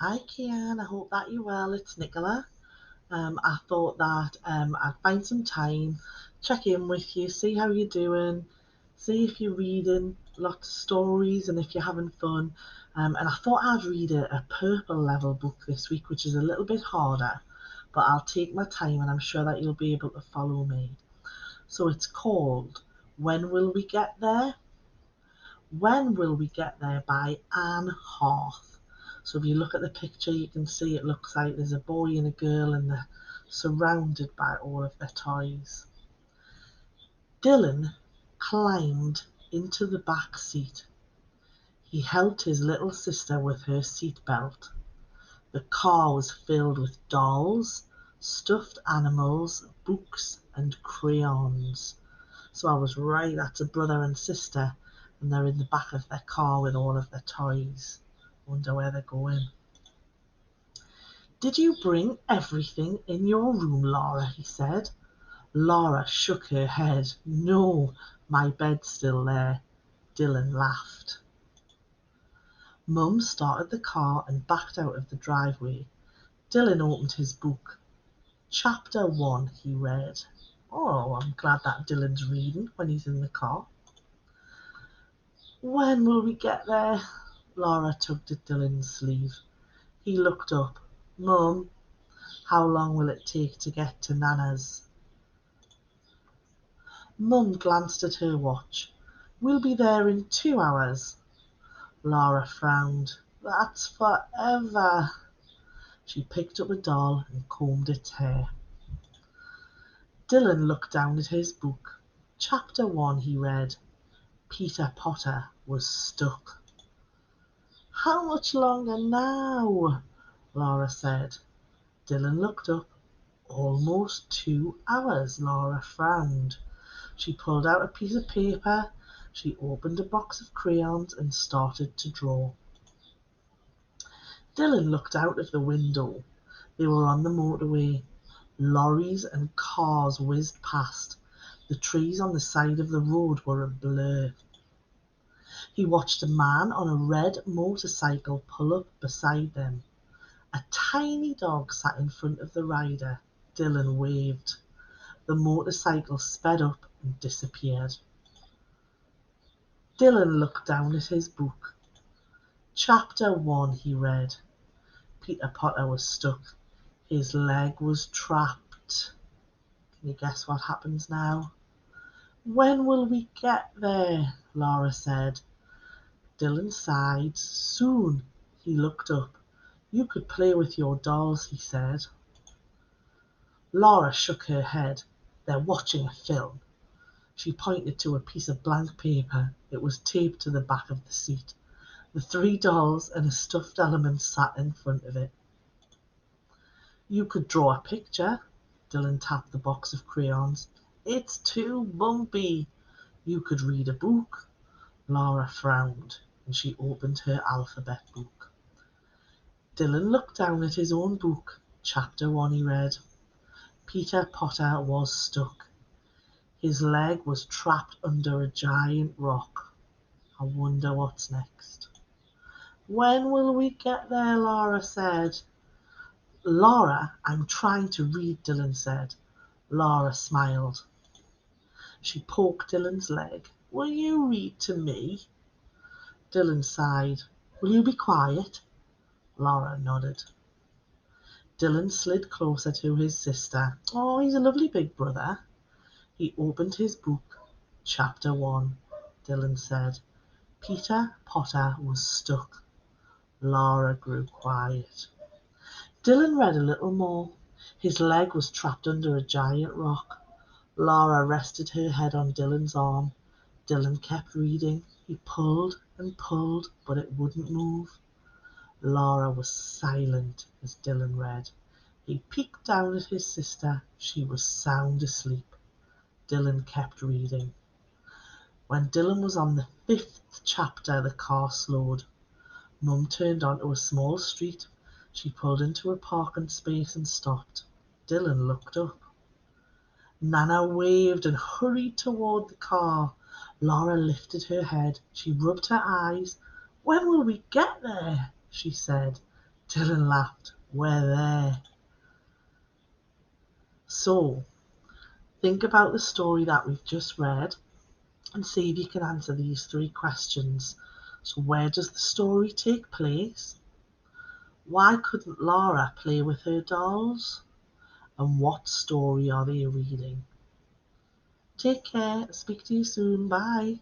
Hi Keyaan, I hope that you're well. It's Nichola. I thought that I'd find some time, check in with you, see how you're doing, see if you're reading lots of stories and if you're having fun. And I thought I'd read a purple level book this week, which is a little bit harder, but I'll take my time and I'm sure that you'll be able to follow me. So it's called When Will We Get There? When Will We Get There by Anne Harth. So if you look at the picture, you can see it looks like there's a boy and a girl and they're surrounded by all of their toys. Dylan climbed into the back seat. He helped his little sister with her seat belt. The car was filled with dolls, stuffed animals, books, and crayons. So I was right, that's a brother and sister, and they're in the back of their car with all of their toys. Wonder where they're going. Did you bring everything in your room, Laura? He said. Laura shook her head. No, my bed's still there. Dylan laughed. Mum started the car and backed out of the driveway. Dylan opened his book. Chapter 1, he read. Oh, I'm glad that Dylan's reading when he's in the car. When will we get there? Laura tugged at Dylan's sleeve. He looked up. Mum, how long will it take to get to Nana's? Mum glanced at her watch. We'll be there in 2 hours. Laura frowned. That's forever. She picked up a doll and combed its hair. Dylan looked down at his book. Chapter 1, he read. Peter Potter was stuck. How much longer now? Laura said. Dylan looked up. Almost 2 hours, Laura frowned. She pulled out a piece of paper. She opened a box of crayons and started to draw. Dylan looked out of the window. They were on the motorway. Lorries and cars whizzed past. The trees on the side of the road were a blur. He watched a man on a red motorcycle pull up beside them. A tiny dog sat in front of the rider. Dylan waved. The motorcycle sped up and disappeared. Dylan looked down at his book. Chapter 1, he read. Peter Potter was stuck. His leg was trapped. Can you guess what happens now? When will we get there? Laura said. Dylan sighed. Soon. He looked up. You could play with your dolls, he said. Laura shook her head. They're watching a film. She pointed to a piece of blank paper. It was taped to the back of the seat. The 3 dolls and a stuffed element sat in front of it. You could draw a picture. Dylan tapped the box of crayons. It's too bumpy. You could read a book. Laura frowned, and she opened her alphabet book. Dylan looked down at his own book. Chapter 1, he read. Peter Potter was stuck. His leg was trapped under a giant rock. I wonder what's next. When will we get there? Laura said. Laura, I'm trying to read, Dylan said. Laura smiled. She poked Dylan's leg. Will you read to me? Dylan sighed. Will you be quiet? Laura nodded. Dylan slid closer to his sister. Oh, he's a lovely big brother. He opened his book. Chapter 1, Dylan said. Peter Potter was stuck. Laura grew quiet. Dylan read a little more. His leg was trapped under a giant rock. Laura rested her head on Dylan's arm. Dylan kept reading. He pulled and pulled, but it wouldn't move. Laura was silent as Dylan read. He peeked down at his sister. She was sound asleep. Dylan kept reading. When Dylan was on the 5th chapter, the car slowed. Mum turned onto a small street. She pulled into a parking space and stopped. Dylan looked up. Nana waved and hurried toward the car. Laura lifted her head. She rubbed her eyes. When will we get there? She said. Dylan laughed. We're there. So, think about the story that we've just read and see if you can answer these three questions. So, where does the story take place? Why couldn't Laura play with her dolls? And what story are they reading? Take care. Speak to you soon. Bye.